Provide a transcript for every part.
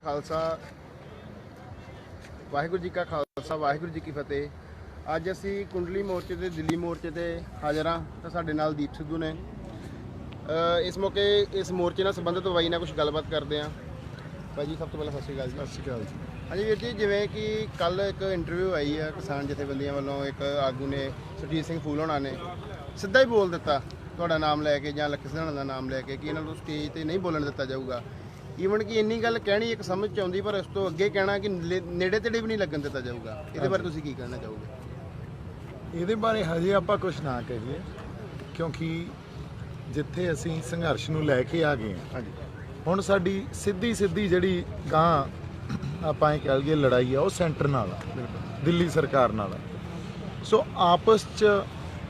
खालसा वाहिगुरू जी का खालसा वाहिगुरू जी की फतेह। ਅੱਜ ਅਸੀਂ ਕੁੰਡਲੀ ਮੋਰਚੇ ਤੇ ਦਿੱਲੀ ਮੋਰਚੇ ਤੇ ਹਾਜ਼ਰ ਹਾਂ ਤਾਂ ਸਾਡੇ ਨਾਲ ਦੀਪ ਸਿੱਧੂ ਨੇ। ਇਸ ਮੌਕੇ ਇਸ ਮੋਰਚੇ ਨਾਲ ਸੰਬੰਧਿਤ ਬਾਈ ਨਾਲ ਕੁਝ ਗੱਲਬਾਤ ਕਰਦੇ ਹਾਂ। ਭਾਈ ਜੀ ਸਭ ਤੋਂ ਪਹਿਲਾਂ ਸਤਿ ਸ਼੍ਰੀ ਅਕਾਲ ਜੀ। ਸਤਿ ਸ਼੍ਰੀ ਅਕਾਲ ਜੀ। ਹਾਂਜੀ ਵੀਰ ਜੀ, ਜਿਵੇਂ ਕਿ ਕੱਲ ਇੱਕ ਇੰਟਰਵਿਊ ਆਈ ਹੈ ਕਿਸਾਨ ਜਥੇਬੰਦੀਆਂ ਵੱਲੋਂ, ਇੱਕ ਆਗੂ ਨੇ ਸੁਰਜੀਤ ਸਿੰਘ ਫੂਲ ਹੋਣਾ ਨੇ ਸਿੱਧਾ ਹੀ ਬੋਲ ਦਿੱਤਾ ਤੁਹਾਡਾ ਨਾਮ ਲੈ ਕੇ ਜਾਂ ਲੱਖੀ ਸਿਧਾਣਾ ਦਾ ਨਾਮ ਲੈ ਕੇ ਕਿ ਇਹਨਾਂ ਨੂੰ ਸਟੇਜ ਤੇ ਨਹੀਂ ਬੋਲਣ ਦਿੱਤਾ ਜਾਊਗਾ। ਈਵਨ ਕਿ ਇੰਨੀ ਗੱਲ ਕਹਿਣੀ ਇੱਕ ਸਮਝ 'ਚ ਆਉਂਦੀ, ਪਰ ਇਸ ਤੋਂ ਅੱਗੇ ਕਹਿਣਾ ਕਿ ਨੇੜੇ ਤੇੜੇ ਵੀ ਨਹੀਂ ਲੱਗਣ ਦਿੱਤਾ ਜਾਊਗਾ। ਇਹਦੇ ਬਾਰੇ ਤੁਸੀਂ ਕੀ ਕਹਿਣਾ ਚਾਹੋਗੇ? ਇਹਦੇ ਬਾਰੇ ਹਜੇ ਆਪਾਂ ਕੁਝ ਨਾ ਕਹੀਏ, ਕਿਉਂਕਿ ਜਿੱਥੇ ਅਸੀਂ ਸੰਘਰਸ਼ ਨੂੰ ਲੈ ਕੇ ਆ ਗਏ ਹਾਂ, ਹਾਂਜੀ, ਹੁਣ ਸਾਡੀ ਸਿੱਧੀ ਜਿਹੜੀ ਗਾਂ ਆਪਾਂ ਇਹ ਕਹਿ ਲਈਏ ਲੜਾਈ ਆ, ਉਹ ਸੈਂਟਰ ਨਾਲ ਆ, ਦਿੱਲੀ ਸਰਕਾਰ ਨਾਲ ਆ। ਸੋ ਆਪਸ 'ਚ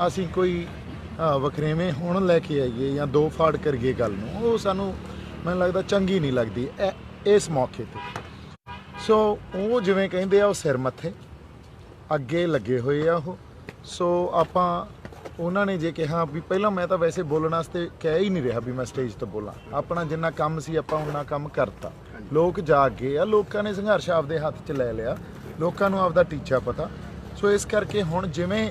ਅਸੀਂ ਕੋਈ ਵਖਰੇਵੇਂ ਹੁਣ ਲੈ ਕੇ ਆਈਏ ਜਾਂ ਦੋ ਫਾੜ ਕਰੀਏ ਗੱਲ ਨੂੰ, ਉਹ ਸਾਨੂੰ ਮੈਨੂੰ ਲੱਗਦਾ ਚੰਗੀ ਨਹੀਂ ਲੱਗਦੀ ਇਸ ਮੌਕੇ 'ਤੇ। ਸੋ ਉਹ ਜਿਵੇਂ ਕਹਿੰਦੇ ਆ, ਉਹ ਸਿਰ ਮੱਥੇ ਅੱਗੇ ਲੱਗੇ ਹੋਏ ਆ ਉਹ। ਸੋ ਆਪਾਂ ਉਹਨਾਂ ਨੇ ਜੇ ਕਿਹਾ ਵੀ ਪਹਿਲਾਂ, ਮੈਂ ਤਾਂ ਵੈਸੇ ਬੋਲਣ ਵਾਸਤੇ ਕਹਿ ਹੀ ਨਹੀਂ ਰਿਹਾ ਵੀ ਮੈਂ ਸਟੇਜ ਤੋਂ ਬੋਲਾਂ। ਆਪਣਾ ਜਿੰਨਾ ਕੰਮ ਸੀ ਆਪਾਂ ਉਹਨਾਂ ਕੰਮ ਕਰਤਾ। ਲੋਕ ਜਾਗ ਗਏ ਆ, ਲੋਕਾਂ ਨੇ ਸੰਘਰਸ਼ ਆਪਦੇ ਹੱਥ 'ਚ ਲੈ ਲਿਆ, ਲੋਕਾਂ ਨੂੰ ਆਪਦਾ ਟੀਚਾ ਪਤਾ। ਸੋ ਇਸ ਕਰਕੇ ਹੁਣ ਜਿਵੇਂ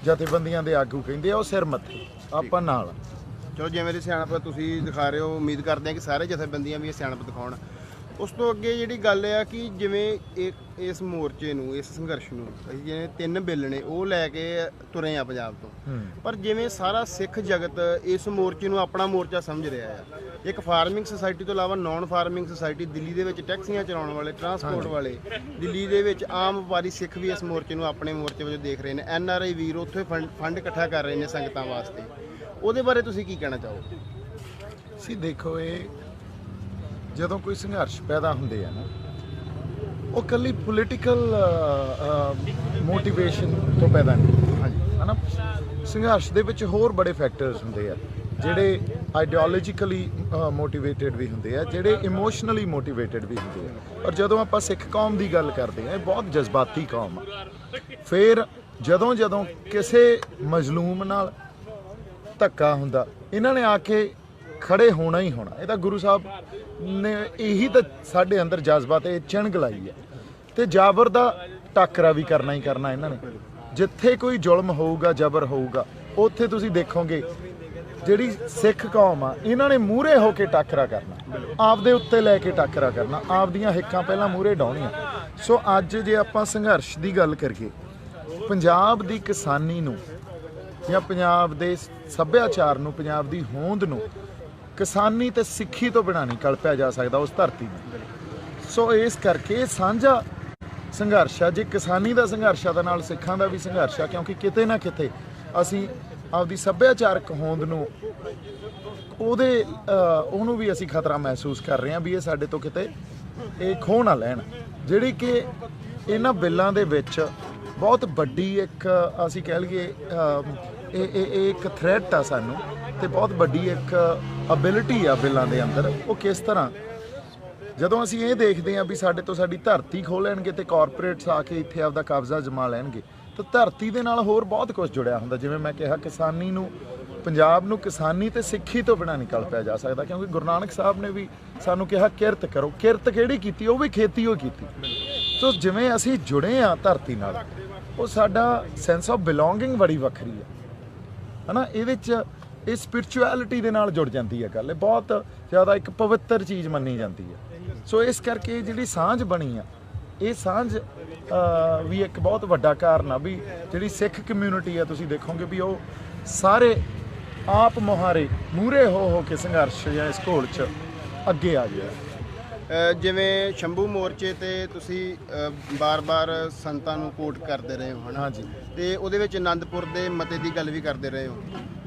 ਜਥੇਬੰਦੀਆਂ ਦੇ ਆਗੂ ਕਹਿੰਦੇ ਆ, ਉਹ ਸਿਰ ਮੱਥੇ ਆਪਾਂ ਨਾਲ। ਚਲੋ ਜਿਵੇਂ ਦੀ ਸਿਆਣਪ ਤੁਸੀਂ ਦਿਖਾ ਰਹੇ ਹੋ, ਉਮੀਦ ਕਰਦੇ ਹਾਂ ਕਿ ਸਾਰੇ ਜਥੇਬੰਦੀਆਂ ਵੀ ਇਹ ਸਿਆਣਪ ਦਿਖਾਉਣ। ਉਸ ਤੋਂ ਅੱਗੇ ਜਿਹੜੀ ਗੱਲ ਆ ਕਿ ਜਿਵੇਂ ਇਸ ਮੋਰਚੇ ਨੂੰ, ਇਸ ਸੰਘਰਸ਼ ਨੂੰ ਅਸੀਂ ਜਿਵੇਂ 3 ਬਿੱਲ ਨੇ ਉਹ ਲੈ ਕੇ ਤੁਰੇ ਆ ਪੰਜਾਬ ਤੋਂ, ਪਰ ਜਿਵੇਂ ਸਾਰਾ ਸਿੱਖ ਜਗਤ ਇਸ ਮੋਰਚੇ ਨੂੰ ਆਪਣਾ ਮੋਰਚਾ ਸਮਝ ਰਿਹਾ ਆ। ਇੱਕ ਫਾਰਮਿੰਗ ਸੁਸਾਇਟੀ ਤੋਂ ਇਲਾਵਾ ਨਾਨ ਫਾਰਮਿੰਗ ਸੁਸਾਇਟੀ, ਦਿੱਲੀ ਦੇ ਵਿੱਚ ਟੈਕਸੀਆਂ ਚਲਾਉਣ ਵਾਲੇ, ਟਰਾਂਸਪੋਰਟ ਵਾਲੇ, ਦਿੱਲੀ ਦੇ ਵਿੱਚ ਆਮ ਵਪਾਰੀ ਸਿੱਖ ਵੀ ਇਸ ਮੋਰਚੇ ਨੂੰ ਆਪਣੇ ਮੋਰਚੇ ਵਜੋਂ ਦੇਖ ਰਹੇ ਨੇ। NRI ਵੀਰ ਉੱਥੇ ਫੰਡ ਇਕੱਠਾ ਕਰ ਰਹੇ ਨੇ ਸੰਗਤਾਂ ਵਾਸਤੇ। ਉਹਦੇ ਬਾਰੇ ਤੁਸੀਂ ਕੀ ਕਹਿਣਾ ਚਾਹੋਗੇ? ਸੀ ਦੇਖੋ, ਇਹ ਜਦੋਂ ਕੋਈ ਸੰਘਰਸ਼ ਪੈਦਾ ਹੁੰਦੇ ਆ ਨਾ, ਉਹ ਇਕੱਲੀ ਪੋਲੀਟੀਕਲ ਮੋਟੀਵੇਸ਼ਨ ਤੋਂ ਪੈਦਾ ਨਹੀਂ, ਹਾਂਜੀ, ਹੈ ਨਾ। ਸੰਘਰਸ਼ ਦੇ ਵਿੱਚ ਹੋਰ ਬੜੇ ਫੈਕਟਰਸ ਹੁੰਦੇ ਆ, ਜਿਹੜੇ ਆਈਡੀਓਲੋਜੀਕਲੀ ਮੋਟੀਵੇਟਡ ਵੀ ਹੁੰਦੇ ਆ, ਜਿਹੜੇ ਇਮੋਸ਼ਨਲੀ ਮੋਟੀਵੇਟਡ ਵੀ ਹੁੰਦੇ ਆ। ਔਰ ਜਦੋਂ ਆਪਾਂ ਸਿੱਖ ਕੌਮ ਦੀ ਗੱਲ ਕਰਦੇ ਆ, ਇਹ ਬਹੁਤ ਜਜ਼ਬਾਤੀ ਕੌਮ ਆ। ਫਿਰ ਜਦੋਂ ਕਿਸੇ ਮਜ਼ਲੂਮ ਨਾਲ ਧੱਕਾ ਹੁੰਦਾ, ਇਹਨਾਂ ਨੇ ਆ ਕੇ ਖੜੇ ਹੋਣਾ ਹੀ ਹੋਣਾ। ਇਹ ਤਾਂ ਗੁਰੂ ਸਾਹਿਬ ਨੇ ਇਹੀ ਤਾਂ ਸਾਡੇ ਅੰਦਰ ਜਜ਼ਬਾ ਤੇ ਚਿਣਗ ਲਾਈ ਹੈ, ਤੇ ਜਾਬਰ ਦਾ ਟਾਕਰਾ ਵੀ ਕਰਨਾ ਹੀ ਕਰਨਾ ਇਹਨਾਂ ਨੇ। ਜਿੱਥੇ ਕੋਈ ਜ਼ੁਲਮ ਹੋਊਗਾ, ਜਬਰ ਹੋਊਗਾ, ਉੱਥੇ ਤੁਸੀਂ ਦੇਖੋਗੇ ਜਿਹੜੀ ਸਿੱਖ ਕੌਮ ਆ, ਇਹਨਾਂ ਨੇ ਮੂਹਰੇ ਹੋ ਕੇ ਟਾਕਰਾ ਕਰਨਾ, ਆਪਦੇ ਉੱਤੇ ਲੈ ਕੇ ਟਾਕਰਾ ਕਰਨਾ, ਆਪਦੀਆਂ ਹਿੱਕਾਂ ਪਹਿਲਾਂ ਮੂਹਰੇ ਡਾਉਣੀਆਂ। ਸੋ ਅੱਜ ਜੇ ਆਪਾਂ ਸੰਘਰਸ਼ ਦੀ ਗੱਲ ਕਰੀਏ, ਪੰਜਾਬ ਦੀ ਕਿਸਾਨੀ ਨੂੰ ਜਾਂ ਪੰਜਾਬ ਦੇ ਸੱਭਿਆਚਾਰ ਨੂੰ, ਪੰਜਾਬ ਦੀ ਹੋਂਦ ਨੂੰ ਕਿਸਾਨੀ ਤੇ ਸਿੱਖੀ ਤੋਂ ਬਿਨਾਂ ਨਹੀਂ ਕਲਪਿਆ ਜਾ ਸਕਦਾ ਉਸ ਧਰਤੀ ਨੂੰ। ਸੋ ਇਸ ਕਰਕੇ ਸਾਂਝਾ ਸੰਘਰਸ਼ ਆ। ਜੇ ਕਿਸਾਨੀ ਦਾ ਸੰਘਰਸ਼ ਆ ਤਾਂ ਨਾਲ ਸਿੱਖਾਂ ਦਾ ਵੀ ਸੰਘਰਸ਼ ਆ, ਕਿਉਂਕਿ ਕਿਤੇ ਨਾ ਕਿਤੇ ਅਸੀਂ ਆਪਦੀ ਸੱਭਿਆਚਾਰਕ ਹੋਂਦ ਨੂੰ, ਉਹਨੂੰ ਵੀ ਅਸੀਂ ਖਤਰਾ ਮਹਿਸੂਸ ਕਰ ਰਹੇ ਹਾਂ ਵੀ ਇਹ ਸਾਡੇ ਤੋਂ ਕਿਤੇ ਇਹ ਖੋਹ ਨਾ ਲੈਣ। ਜਿਹੜੀ ਕਿ ਇਹਨਾਂ ਬਿੱਲਾਂ ਦੇ ਵਿੱਚ ਬਹੁਤ ਵੱਡੀ ਇੱਕ, ਅਸੀਂ ਕਹਿ ਲਈਏ, ਇਹ ਇੱਕ ਥ੍ਰੈਟ ਆ ਸਾਨੂੰ, ਤੇ ਬਹੁਤ ਵੱਡੀ ਇੱਕ ਅਬਿਲਿਟੀ ਆ ਬਿੱਲਾਂ ਦੇ ਅੰਦਰ। ਉਹ ਕਿਸ ਤਰ੍ਹਾਂ, ਜਦੋਂ ਅਸੀਂ ਇਹ ਦੇਖਦੇ ਹਾਂ ਵੀ ਸਾਡੇ ਤੋਂ ਸਾਡੀ ਧਰਤੀ ਖੋਹ ਲੈਣਗੇ ਤੇ ਕਾਰਪੋਰੇਟਸ ਆ ਕੇ ਇੱਥੇ ਆਪਦਾ ਕਬਜ਼ਾ ਜਮਾ ਲੈਣਗੇ, ਤਾਂ ਧਰਤੀ ਦੇ ਨਾਲ ਹੋਰ ਬਹੁਤ ਕੁਝ ਜੁੜਿਆ ਹੁੰਦਾ। ਜਿਵੇਂ ਮੈਂ ਕਿਹਾ, ਕਿਸਾਨੀ ਨੂੰ, ਪੰਜਾਬ ਨੂੰ ਕਿਸਾਨੀ ਤੇ ਸਿੱਖੀ ਤੋਂ ਬਿਨਾਂ ਨਹੀਂ ਕਲਪਿਆ ਜਾ ਸਕਦਾ, ਕਿਉਂਕਿ ਗੁਰੂ ਨਾਨਕ ਸਾਹਿਬ ਨੇ ਵੀ ਸਾਨੂੰ ਕਿਹਾ ਕਿਰਤ ਕਰੋ। ਕਿਰਤ ਕਿਹੜੀ ਕੀਤੀ? ਉਹ ਵੀ ਖੇਤੀ ਹੋਈ ਕੀਤੀ। ਸੋ ਜਿਵੇਂ ਅਸੀਂ ਜੁੜੇ ਆ ਧਰਤੀ ਨਾਲ, ਉਹ ਸਾਡਾ ਸੈਂਸ ਆਫ ਬਿਲੋਂਗਿੰਗ ਬੜੀ ਵੱਖਰੀ ਹੈ ਨਾ। ਇਹਦੇ 'ਚ ਇਹ ਸਪਿਰਚੁਅਲਿਟੀ ਦੇ ਨਾਲ ਜੁੜ ਜਾਂਦੀ ਹੈ ਗੱਲ। ਇਹ ਬਹੁਤ ਜ਼ਿਆਦਾ ਇੱਕ ਪਵਿੱਤਰ ਚੀਜ਼ ਮੰਨੀ ਜਾਂਦੀ ਹੈ। ਸੋ ਇਸ ਕਰਕੇ ਜਿਹੜੀ ਸਾਂਝ ਬਣੀ ਆ, ਇਹ ਸਾਂਝ ਵੀ ਇੱਕ ਬਹੁਤ ਵੱਡਾ ਕਾਰਨ ਆ ਵੀ ਜਿਹੜੀ ਸਿੱਖ ਕਮਿਊਨਿਟੀ ਆ, ਤੁਸੀਂ ਦੇਖੋਗੇ ਵੀ ਉਹ ਸਾਰੇ ਆਪ ਮੁਹਾਰੇ ਮੂਹਰੇ ਹੋ ਕੇ ਸੰਘਰਸ਼ ਜਾਂ ਇਸ ਘੋਲ 'ਚ ਅੱਗੇ ਆ ਗਿਆ। ਜਿਵੇਂ ਸ਼ੰਭੂ ਮੋਰਚੇ ਤੇ ਤੁਸੀਂ ਬਾਰ-ਬਾਰ ਸੰਤਾਂ ਨੂੰ ਕੋਟ ਕਰਦੇ ਰਹੇ ਹੋ, ਹਾਂਜੀ, ਤੇ ਉਹਦੇ ਵਿੱਚ ਆਨੰਦਪੁਰ ਦੇ ਮਤੇ ਦੀ ਗੱਲ ਵੀ ਕਰਦੇ ਰਹੇ ਹੋ,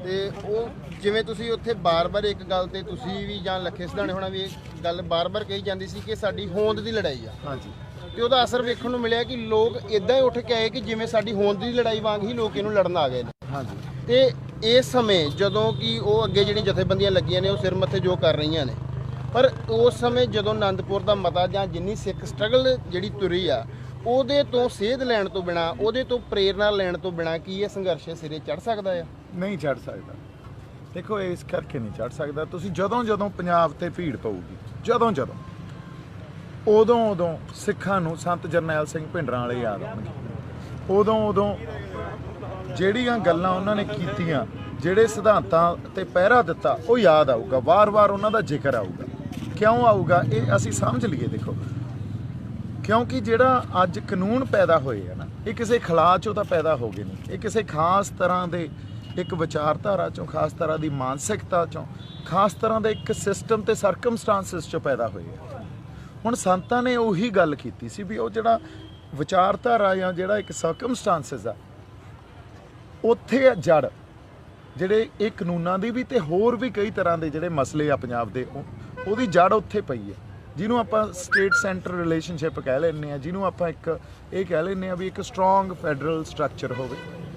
ਤੇ ਉਹ ਜਿਵੇਂ ਤੁਸੀਂ ਉੱਥੇ ਬਾਰ-ਬਾਰ ਇੱਕ ਗੱਲ ਤੇ ਤੁਸੀਂ ਵੀ ਜਾਂ ਲੱਖੇ ਸਿਧਾਣੇ ਹੋਣਾ ਵੀ ਇਹ ਗੱਲ ਬਾਰ-ਬਾਰ ਕਹੀ ਜਾਂਦੀ ਸੀ ਕਿ ਸਾਡੀ ਹੋਂਦ ਦੀ ਲੜਾਈ ਆ, ਹਾਂਜੀ, ਤੇ ਉਹਦਾ ਅਸਰ ਵੇਖਣ ਨੂੰ ਮਿਲਿਆ ਕਿ ਲੋਕ ਇਦਾਂ ਹੀ ਉੱਠ ਕੇ ਆਏ ਕਿ ਜਿਵੇਂ ਸਾਡੀ ਹੋਂਦ ਦੀ ਲੜਾਈ ਵਾਂਗ ਹੀ ਲੋਕ ਇਹਨੂੰ ਲੜਨ ਆ ਗਏ ਨੇ। ਹਾਂਜੀ, ਤੇ ਇਸ ਸਮੇਂ ਜਦੋਂ ਕਿ ਉਹ ਅੱਗੇ ਜਿਹੜੀਆਂ ਜਥੇਬੰਦੀਆਂ ਲੱਗੀਆਂ ਨੇ ਉਹ ਸਿਰ ਮੱਥੇ ਜੋ ਕਰ ਰਹੀਆਂ ਨੇ, ਪਰ ਉਸ ਸਮੇਂ ਜਦੋਂ ਆਨੰਦਪੁਰ ਦਾ ਮਤਾ ਜਾਂ ਜਿੰਨੀ ਸਿੱਖ ਸਟਰਗਲ ਜਿਹੜੀ ਤੁਰੀ ਆ, ਉਹਦੇ ਤੋਂ ਸੇਧ ਲੈਣ ਤੋਂ ਬਿਨਾਂ, ਉਹਦੇ ਤੋਂ ਪ੍ਰੇਰਨਾ ਲੈਣ ਤੋਂ ਬਿਨਾਂ ਕੀ ਇਹ ਸੰਘਰਸ਼ ਸਿਰੇ ਚੜ੍ਹ ਸਕਦਾ ਆ? ਨਹੀਂ ਚੜ੍ਹ ਸਕਦਾ। ਦੇਖੋ, ਇਸ ਕਰਕੇ ਨਹੀਂ ਚੜ੍ਹ ਸਕਦਾ। ਤੁਸੀਂ ਜਦੋਂ ਪੰਜਾਬ ਤੇ ਭੀੜ ਪਊਗੀ, ਜਦੋਂ ਉਦੋਂ ਸਿੱਖਾਂ ਨੂੰ ਸੰਤ ਜਰਨੈਲ ਸਿੰਘ ਭਿੰਡਰਾਂ ਵਾਲੇ ਯਾਦ ਆਉਣਗੇ। ਉਦੋਂ ਜਿਹੜੀਆਂ ਗੱਲਾਂ ਉਹਨਾਂ ਨੇ ਕੀਤੀਆਂ, ਜਿਹੜੇ ਸਿਧਾਂਤਾਂ ਤੇ ਪਹਿਰਾ ਦਿੱਤਾ, ਉਹ ਯਾਦ ਆਊਗਾ। ਵਾਰ-ਵਾਰ ਉਹਨਾਂ ਦਾ ਜ਼ਿਕਰ ਆਊਗਾ। ਕਿਉਂ ਆਊਗਾ ਇਹ ਅਸੀਂ ਸਮਝ ਲਈਏ। ਦੇਖੋ, ਕਿਉਂਕਿ ਜਿਹੜਾ ਅੱਜ ਕਾਨੂੰਨ ਪੈਦਾ ਹੋਏ ਆ ਨਾ, ਇਹ ਕਿਸੇ ਖਲਾਅ 'ਚੋਂ ਤਾਂ ਪੈਦਾ ਹੋ ਗਏ ਨਹੀਂ। ਇਹ ਕਿਸੇ ਖਾਸ ਤਰ੍ਹਾਂ ਦੇ ਇੱਕ ਵਿਚਾਰਧਾਰਾ 'ਚੋਂ, ਖਾਸ ਤਰ੍ਹਾਂ ਦੀ ਮਾਨਸਿਕਤਾ 'ਚੋਂ, ਖਾਸ ਤਰ੍ਹਾਂ ਦੇ ਇੱਕ ਸਿਸਟਮ ਤੇ ਸਰਕਮਸਟੈਂਸਿਸ 'ਚੋਂ ਪੈਦਾ ਹੋਏ ਆ। ਹੁਣ ਸੰਤਾਂ ਨੇ ਉਹੀ ਗੱਲ ਕੀਤੀ ਸੀ ਵੀ ਉਹ ਜਿਹੜਾ ਵਿਚਾਰਧਾਰਾ ਜਾਂ ਜਿਹੜਾ ਇੱਕ ਸਰਕਮਸਟੈਂਸਿਸ ਆ, ਉੱਥੇ ਜੜ ਜਿਹੜੇ ਇਹ ਕਾਨੂੰਨਾਂ ਦੀ ਵੀ ਤੇ ਹੋਰ ਵੀ ਕਈ ਤਰ੍ਹਾਂ ਦੇ ਜਿਹੜੇ ਮਸਲੇ ਆ ਪੰਜਾਬ ਦੇ, ਉਹਦੀ ਜੜ ਉੱਥੇ ਪਈ ਹੈ, ਜਿਹਨੂੰ ਆਪਾਂ ਸਟੇਟ ਸੈਂਟਰ ਰਿਲੇਸ਼ਨਸ਼ਿਪ ਕਹਿ ਲੈਂਦੇ ਆ, ਜਿਹਨੂੰ ਆਪਾਂ ਇੱਕ ਇਹ ਕਹਿ ਲੈਂਦੇ ਆ ਵੀ ਇੱਕ ਸਟਰੋਂਗ ਫੈਡਰਲ ਸਟਰਕਚਰ ਹੋਵੇ,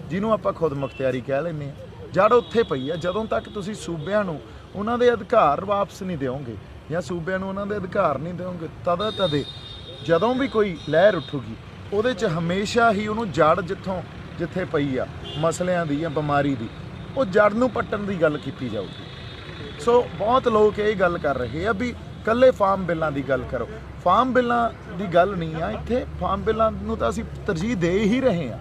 ਜਿਹਨੂੰ ਆਪਾਂ ਖੁਦ ਮੁਖਤਿਆਰੀ ਕਹਿ ਲੈਂਦੇ ਆ। ਜੜ ਉੱਥੇ ਪਈ ਆ। ਜਦੋਂ ਤੱਕ ਤੁਸੀਂ ਸੂਬਿਆਂ ਨੂੰ ਉਹਨਾਂ ਦੇ ਅਧਿਕਾਰ ਵਾਪਸ ਨਹੀਂ ਦਿਓਗੇ ਜਾਂ ਸੂਬਿਆਂ ਨੂੰ ਉਹਨਾਂ ਦੇ ਅਧਿਕਾਰ ਨਹੀਂ ਦਿਓਗੇ, ਤਦੇ ਜਦੋਂ ਵੀ ਕੋਈ ਲਹਿਰ ਉੱਠੂਗੀ ਉਹਦੇ 'ਚ ਹਮੇਸ਼ਾ ਹੀ ਉਹਨੂੰ ਜੜ ਜਿੱਥੇ ਪਈ ਆ ਮਸਲਿਆਂ ਦੀ ਜਾਂ ਬਿਮਾਰੀ ਦੀ, ਉਹ ਜੜ ਨੂੰ ਪੱਟਣ ਦੀ ਗੱਲ ਕੀਤੀ ਜਾਊਗੀ। ਸੋ ਬਹੁਤ ਲੋਕ ਇਹ ਗੱਲ ਕਰ ਰਹੇ ਆ ਵੀ ਕੱਲੇ ਫਾਰਮ ਬਿੱਲਾਂ ਦੀ ਗੱਲ ਕਰੋ। ਫਾਰਮ ਬਿੱਲਾਂ ਦੀ ਗੱਲ ਨਹੀਂ ਆ ਇੱਥੇ। ਫਾਰਮ ਬਿੱਲਾਂ ਨੂੰ ਤਾਂ ਅਸੀਂ ਤਰਜੀਹ ਦੇ ਹੀ ਰਹੇ ਹਾਂ,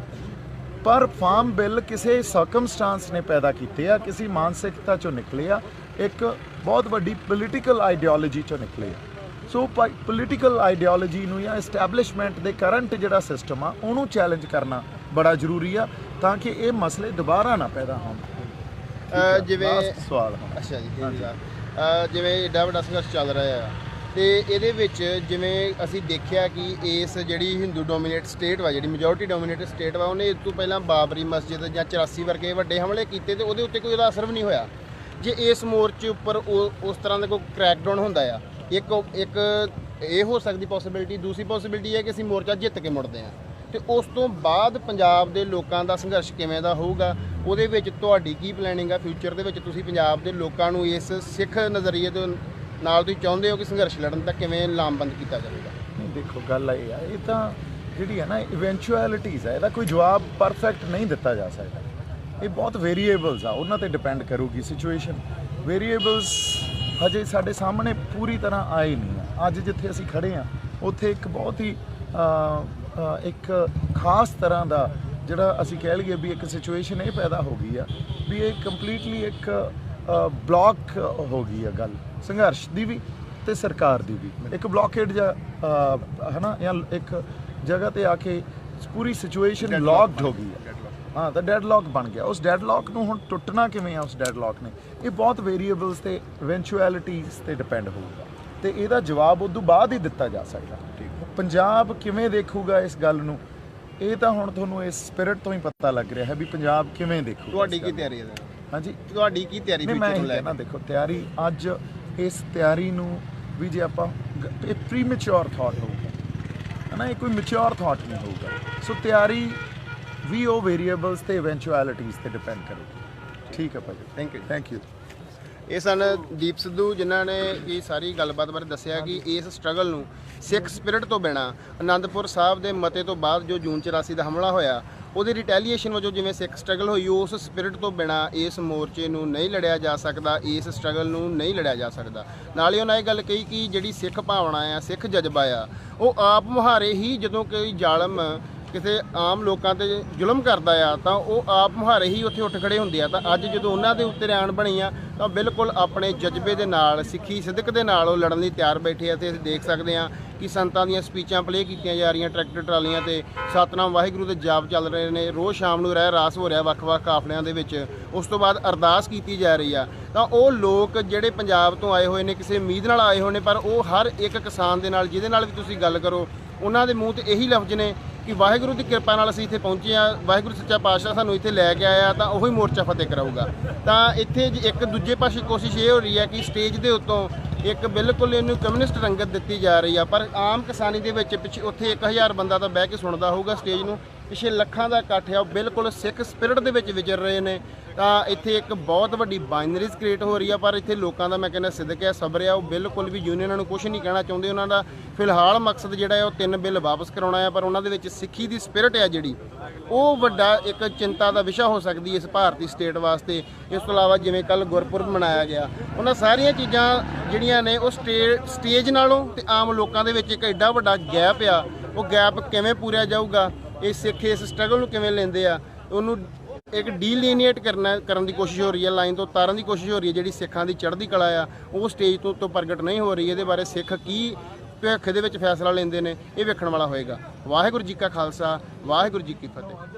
ਪਰ ਫਾਰਮ ਬਿੱਲ ਕਿਸੇ ਸਰਕਮਸਟੈਂਸ ਨੇ ਪੈਦਾ ਕੀਤੇ ਆ, ਕਿਸੇ ਮਾਨਸਿਕਤਾ 'ਚੋਂ ਨਿਕਲੇ ਆ, ਇੱਕ ਬਹੁਤ ਵੱਡੀ ਪੋਲੀਟੀਕਲ ਆਈਡੀਓਲੋਜੀ 'ਚੋਂ ਨਿਕਲੇ ਆ। ਸੋ ਪੋਲੀਟੀਕਲ ਆਈਡੀਓਲੋਜੀ ਨੂੰ ਜਾਂ ਐਸਟੈਬਲਿਸ਼ਮੈਂਟ ਦੇ ਕਰੰਟ ਜਿਹੜਾ ਸਿਸਟਮ ਆ, ਉਹਨੂੰ ਚੈਲੰਜ ਕਰਨਾ ਬੜਾ ਜ਼ਰੂਰੀ ਆ ਤਾਂ ਕਿ ਇਹ ਮਸਲੇ ਦੁਬਾਰਾ ਨਾ ਪੈਦਾ ਹੋਣ। ਜਿਵੇਂ ਸਵਾਲ ਅੱਛਾ ਜੀ, ਜਿਵੇਂ ਏਡਾ ਵੱਡਾ ਸੰਘਰਸ਼ ਚੱਲ ਰਿਹਾ ਆ ਤੇ ਇਹਦੇ ਵਿੱਚ ਜਿਵੇਂ ਅਸੀਂ ਦੇਖਿਆ ਕਿ ਇਸ ਜਿਹੜੀ ਹਿੰਦੂ ਡੋਮੀਨੇਟ ਸਟੇਟ ਵਾ, ਜਿਹੜੀ ਮੈਜੋਰਟੀ ਡੋਮੀਨੇਟ ਸਟੇਟ ਵਾ, ਉਹਨੇ ਇਸ ਤੋਂ ਪਹਿਲਾਂ ਬਾਬਰੀ ਮਸਜਿਦ ਜਾਂ 84 ਵਰਗੇ ਵੱਡੇ ਹਮਲੇ ਕੀਤੇ ਤੇ ਉਹਦੇ ਉੱਤੇ ਕੋਈ ਉਹਦਾ ਅਸਰ ਵੀ ਨਹੀਂ ਹੋਇਆ। ਜੇ ਇਸ ਮੋਰਚੇ ਉੱਪਰ ਉਸ ਤਰ੍ਹਾਂ ਦਾ ਕੋਈ ਕ੍ਰੈਕਡਾਊਨ ਹੁੰਦਾ ਆ, ਇੱਕ ਇਹ ਹੋ ਸਕਦੀ ਪੋਸੀਬਿਲਿਟੀ। ਦੂਸਰੀ ਪੋਸੀਬਿਲਿਟੀ ਹੈ ਕਿ ਅਸੀਂ ਮੋਰਚਾ ਜਿੱਤ ਕੇ ਮੁੜਦੇ ਹਾਂ, ਤੇ ਉਸ ਤੋਂ ਬਾਅਦ ਪੰਜਾਬ ਦੇ ਲੋਕਾਂ ਦਾ ਸੰਘਰਸ਼ ਕਿਵੇਂ ਦਾ ਹੋਊਗਾ, ਉਹਦੇ ਵਿੱਚ ਤੁਹਾਡੀ ਕੀ ਪਲੈਨਿੰਗ ਆ ਫਿਊਚਰ ਦੇ ਵਿੱਚ? ਤੁਸੀਂ ਪੰਜਾਬ ਦੇ ਲੋਕਾਂ ਨੂੰ ਇਸ ਸਿੱਖ ਨਜ਼ਰੀਏ ਦੇ ਨਾਲ ਤੁਸੀਂ ਚਾਹੁੰਦੇ ਹੋ ਕਿ ਸੰਘਰਸ਼ ਲੜਨ ਦਾ ਕਿਵੇਂ ਲਾਮਬੰਦ ਕੀਤਾ ਜਾਵੇਗਾ? ਨਹੀਂ, ਦੇਖੋ ਗੱਲ ਇਹ ਆ, ਇਹ ਤਾਂ ਜਿਹੜੀ ਹੈ ਨਾ ਇਵੈਂਚੁਅਲਿਟੀਜ਼ ਆ, ਇਹਦਾ ਕੋਈ ਜਵਾਬ ਪਰਫੈਕਟ ਨਹੀਂ ਦਿੱਤਾ ਜਾ ਸਕਦਾ। ਇਹ ਬਹੁਤ ਵੇਰੀਏਬਲਸ ਆ, ਉਹਨਾਂ ਤੇ ਡਿਪੈਂਡ ਕਰੂਗੀ ਸਿਚੁਏਸ਼ਨ। ਵੇਰੀਏਬਲਸ ਹਜੇ ਸਾਡੇ ਸਾਹਮਣੇ ਪੂਰੀ ਤਰ੍ਹਾਂ ਆਏ ਨਹੀਂ ਆ। ਅੱਜ ਜਿੱਥੇ ਅਸੀਂ ਖੜੇ ਆ ਉੱਥੇ ਇੱਕ ਬਹੁਤ ਹੀ ਇੱਕ ਖਾਸ ਤਰ੍ਹਾਂ ਦਾ ਜਿਹੜਾ ਅਸੀਂ ਕਹਿ ਲਈਏ ਵੀ ਇੱਕ ਸਿਚੁਏਸ਼ਨ ਇਹ ਪੈਦਾ ਹੋ ਗਈ ਆ ਵੀ ਇਹ ਕੰਪਲੀਟਲੀ ਇੱਕ ਬਲੌਕ ਹੋ ਗਈ ਆ ਗੱਲ ਸੰਘਰਸ਼ ਦੀ ਵੀ ਤੇ ਸਰਕਾਰ ਦੀ ਵੀ। ਇੱਕ ਬਲੌਕੇਡ ਜਾਂ ਹੈ ਨਾ, ਜਾਂ ਇੱਕ ਜਗ੍ਹਾ ਤੇ ਆ ਕੇ ਪੂਰੀ ਸਿਚੁਏਸ਼ਨ ਲੌਕਡ ਹੋ ਗਈ ਆ। ਹਾਂ, ਤਾਂ ਡੈਡਲੌਕ ਬਣ ਗਿਆ। ਉਸ ਡੈਡਲੌਕ ਨੂੰ ਹੁਣ ਟੁੱਟਣਾ ਕਿਵੇਂ ਆ? ਉਸ ਡੈਡਲੌਕ ਨੇ ਇਹ ਬਹੁਤ ਵੇਰੀਏਬਲਸ ਤੇ ਇਵੈਂਚੁਅਲਿਟੀਜ਼ ਤੇ ਡਿਪੈਂਡ ਹੋਊਗਾ ਤੇ ਇਹਦਾ ਜਵਾਬ ਉਦੋਂ ਬਾਅਦ ਹੀ ਦਿੱਤਾ ਜਾ ਸਕਦਾ। ਪੰਜਾਬ ਕਿਵੇਂ ਦੇਖੂਗਾ ਇਸ ਗੱਲ ਨੂੰ, ਇਹ ਤਾਂ ਹੁਣ ਤੁਹਾਨੂੰ ਇਸ ਸਪਿਰਿਟ ਤੋਂ ਹੀ ਪਤਾ ਲੱਗ ਰਿਹਾ ਹੈ ਵੀ ਪੰਜਾਬ ਕਿਵੇਂ ਦੇਖੂਗਾ। ਤੁਹਾਡੀ ਕੀ ਤਿਆਰੀ ਹੈ? ਹਾਂਜੀ, ਤੁਹਾਡੀ ਕੀ ਤਿਆਰੀ ਫਿਊਚਰ ਨੂੰ ਲੈ ਕੇ? ਦੇਖੋ, ਤਿਆਰੀ ਅੱਜ ਇਸ ਤਿਆਰੀ ਨੂੰ ਵੀ ਜੇ ਆਪਾਂ ਇਹ ਪ੍ਰੀਮੈਚੁਰ ਥਾਟ ਹੋਊਗਾ ਹੈ ਨਾ, ਇਹ ਕੋਈ ਮੈਚੁਰ ਥਾਟ ਨਹੀਂ ਹੋਊਗਾ। ਸੋ ਤਿਆਰੀ ਵੀ ਉਹ ਵੇਰੀਏਬਲਸ ਤੇ ਇਵੈਂਚੁਅਲਿਟੀਜ਼ ਤੇ ਡਿਪੈਂਡ ਕਰੇਗੀ। ਠੀਕ ਹੈ ਭਾਜੀ, ਥੈਂਕ ਯੂ। ਇਹ ਸਨ ਦੀਪ ਸਿੱਧੂ, ਜਿਨ੍ਹਾਂ ਨੇ ਇਹ ਸਾਰੀ ਗੱਲਬਾਤ ਬਾਰੇ ਦੱਸਿਆ ਕਿ ਇਸ ਸਟਰਗਲ ਨੂੰ ਸਿੱਖ ਸਪਿਰਿਟ ਤੋਂ ਬਿਨਾਂ ਅਨੰਦਪੁਰ ਸਾਹਿਬ ਦੇ ਮਤੇ ਤੋਂ ਬਾਅਦ ਜੋ ਜੂਨ 84 ਦਾ ਹਮਲਾ ਹੋਇਆ, ਉਹਦੀ ਰਿਟੈਲੀਏਸ਼ਨ ਵਜੋਂ ਜਿਵੇਂ ਸਿੱਖ ਸਟਰਗਲ ਹੋਈ, ਉਸ ਸਪਿਰਿਟ ਤੋਂ ਬਿਨਾਂ ਇਸ ਮੋਰਚੇ ਨੂੰ ਨਹੀਂ ਲੜਿਆ ਜਾ ਸਕਦਾ, ਇਸ ਸਟਰਗਲ ਨੂੰ ਨਹੀਂ ਲੜਿਆ ਜਾ ਸਕਦਾ। ਨਾਲ ਹੀ ਉਹਨਾਂ ਇਹ ਗੱਲ ਕਹੀ ਕਿ ਜਿਹੜੀ ਸਿੱਖ ਭਾਵਨਾ ਆ, ਸਿੱਖ ਜਜ਼ਬਾ ਆ, ਉਹ ਆਪ ਮੁਹਾਰੇ ਹੀ ਜਦੋਂ ਕੋਈ ਜ਼ਾਲਮ ਕਿਸੇ ਆਮ ਲੋਕਾਂ ਤੇ ਜ਼ੁਲਮ ਕਰਦਾ ਆ ਤਾਂ ਉਹ ਆਪ ਮੁਹਾਰੇ ਹੀ ਉੱਥੇ ਉੱਠ ਖੜੇ ਹੁੰਦੇ ਆ। ਤਾਂ ਅੱਜ ਜਦੋਂ ਉਹਨਾਂ ਦੇ ਉੱਤੇ ਰੈਣ ਬਣੀ ਆ ਤਾਂ ਬਿਲਕੁਲ ਆਪਣੇ ਜਜ਼ਬੇ ਦੇ ਨਾਲ, ਸਿੱਖੀ ਸਿਦਕ ਦੇ ਨਾਲ ਉਹ ਲੜਨ ਲਈ ਤਿਆਰ ਬੈਠੇ ਆ। ਤੇ ਅਸੀਂ ਦੇਖ ਸਕਦੇ ਹਾਂ ਕਿ ਸੰਤਾਂ ਦੀਆਂ ਸਪੀਚਾਂ ਪਲੇਅ ਕੀਤੀਆਂ ਜਾ ਰਹੀਆਂ, ਟਰੈਕਟਰ ਟਰਾਲੀਆਂ ਤੇ ਸਤਨਾਮ ਵਾਹਿਗੁਰੂ ਦੇ ਜਾਪ ਚੱਲ ਰਹੇ ਨੇ, ਰੋਜ਼ ਸ਼ਾਮ ਨੂੰ ਰਹਿ ਰਾਸ ਹੋ ਰਿਹਾ ਵੱਖ-ਵੱਖ ਕਾਫਲਿਆਂ ਦੇ ਵਿੱਚ। ਉਸ ਤੋਂ ਬਾਅਦ ਅਰਦਾਸ ਕੀਤੀ ਜਾ ਰਹੀ ਆ। ਤਾਂ ਉਹ ਲੋਕ ਜਿਹੜੇ ਪੰਜਾਬ ਤੋਂ ਆਏ ਹੋਏ ਨੇ, ਕਿਸੇ ਉਮੀਦ ਨਾਲ ਆਏ ਹੋਏ ਨੇ, ਪਰ ਉਹ ਹਰ ਇੱਕ ਕਿਸਾਨ ਦੇ ਨਾਲ ਜਿਹਦੇ ਨਾਲ ਵੀ ਤੁਸੀਂ ਗੱਲ ਕਰੋ, ਉਹਨਾਂ ਦੇ ਮੂੰਹ ਤੇ ਇਹੀ ਲਫ਼ਜ਼ ਨੇ ਕਿ ਵਾਹਿਗੁਰੂ ਦੀ ਕਿਰਪਾ ਨਾਲ ਅਸੀਂ ਇੱਥੇ ਪਹੁੰਚੇ ਹਾਂ, ਵਾਹਿਗੁਰੂ ਸੱਚਾ ਪਾਤਸ਼ਾਹ ਸਾਨੂੰ ਇੱਥੇ ਲੈ ਕੇ ਆਇਆ ਤਾਂ ਉਹੀ ਮੋਰਚਾ ਫਤਿਹ ਕਰਾਊਗਾ। ਤਾਂ ਇੱਥੇ ਇੱਕ ਦੂਜੇ ਪਾਸੇ ਕੋਸ਼ਿਸ਼ ਇਹ ਹੋ ਰਹੀ ਹੈ ਕਿ ਸਟੇਜ ਦੇ ਉੱਤੋਂ ਇੱਕ ਬਿਲਕੁਲ ਇਹਨੂੰ ਕਮਿਊਨਿਸਟ ਰੰਗਤ ਦਿੱਤੀ ਜਾ ਰਹੀ ਆ, ਪਰ ਆਮ ਕਿਸਾਨੀ ਦੇ ਵਿੱਚ ਪਿੱਛੇ ਉੱਥੇ 1000 ਬੰਦਾ ਤਾਂ ਬਹਿ ਕੇ ਸੁਣਦਾ ਹੋਊਗਾ ਸਟੇਜ ਨੂੰ। ਪਿਛੇ ਲੱਖਾਂ ਦਾ ਇਕੱਠ ਆ ਉਹ ਬਿਲਕੁਲ ਸਿੱਖ ਸਪਿਰਿਟ ਦੇ ਵਿੱਚ ਵਿਚਰ ਰਹੇ ਨੇ। ਤਾਂ ਇੱਥੇ ਇੱਕ ਬਹੁਤ ਵੱਡੀ ਬਾਈਨਰੀਜ਼ ਕ੍ਰੀਏਟ ਹੋ ਰਹੀ ਆ, ਪਰ ਇੱਥੇ ਲੋਕਾਂ ਦਾ ਮੈਂ ਕਹਿੰਦਾ ਸਿੱਧਕ ਆ, ਸਬਰ ਆ, ਉਹ ਬਿਲਕੁਲ ਵੀ ਯੂਨੀਅਨਾਂ ਨੂੰ ਕੁਝ ਨਹੀਂ ਕਹਿਣਾ ਚਾਹੁੰਦੇ। ਉਹਨਾਂ ਦਾ ਫਿਲਹਾਲ ਮਕਸਦ ਜਿਹੜਾ ਹੈ ਉਹ 3 ਬਿੱਲ ਵਾਪਸ ਕਰਾਉਣਾ ਆ, ਪਰ ਉਹਨਾਂ ਦੇ ਵਿੱਚ ਸਿੱਖੀ ਦੀ ਸਪਿਰਿਟ ਆ ਜਿਹੜੀ ਉਹ ਵੱਡਾ ਇੱਕ ਚਿੰਤਾ ਦਾ ਵਿਸ਼ਾ ਹੋ ਸਕਦੀ ਇਸ ਭਾਰਤੀ ਸਟੇਟ ਵਾਸਤੇ। ਇਸ ਤੋਂ ਇਲਾਵਾ ਜਿਵੇਂ ਕੱਲ ਗੁਰਪੁਰਬ ਮਨਾਇਆ ਗਿਆ, ਉਹਨਾਂ ਸਾਰੀਆਂ ਚੀਜ਼ਾਂ ਜਿਹੜੀਆਂ ਨੇ ਉਹ ਸਟੇਜ ਨਾਲੋਂ ਤੇ ਆਮ ਲੋਕਾਂ ਦੇ ਵਿੱਚ ਇੱਕ ਐਡਾ ਵੱਡਾ ਗੈਪ ਆ, ਉਹ ਗੈਪ ਕਿਵੇਂ ਪੂਰਿਆ ਜਾਊਗਾ, ਇਹ ਸਿੱਖ ਇਸ ਸਟਰਗਲ ਨੂੰ ਕਿਵੇਂ ਲੈਂਦੇ ਆ, ਉਹਨੂੰ ਇੱਕ ਡੀਲੀਨੀਏਟ ਕਰਨ ਦੀ ਕੋਸ਼ਿਸ਼ ਹੋ ਰਹੀ ਹੈ, ਲਾਈਨ ਤੋਂ ਉਤਾਰਨ ਦੀ ਕੋਸ਼ਿਸ਼ ਹੋ ਰਹੀ ਹੈ। ਜਿਹੜੀ ਸਿੱਖਾਂ ਦੀ ਚੜ੍ਹਦੀ ਕਲਾ ਆ ਉਹ ਸਟੇਜ ਤੋਂ ਪ੍ਰਗਟ ਨਹੀਂ ਹੋ ਰਹੀ। ਇਹਦੇ ਬਾਰੇ ਸਿੱਖ ਕੀ ਭਵਿੱਖ ਦੇ ਵਿੱਚ ਫੈਸਲਾ ਲੈਂਦੇ ਨੇ ਇਹ ਵੇਖਣ ਵਾਲਾ ਹੋਏਗਾ। ਵਾਹਿਗੁਰੂ ਜੀ ਕਾ ਖਾਲਸਾ, ਵਾਹਿਗੁਰੂ ਜੀ ਕੀ ਫਤਿਹ।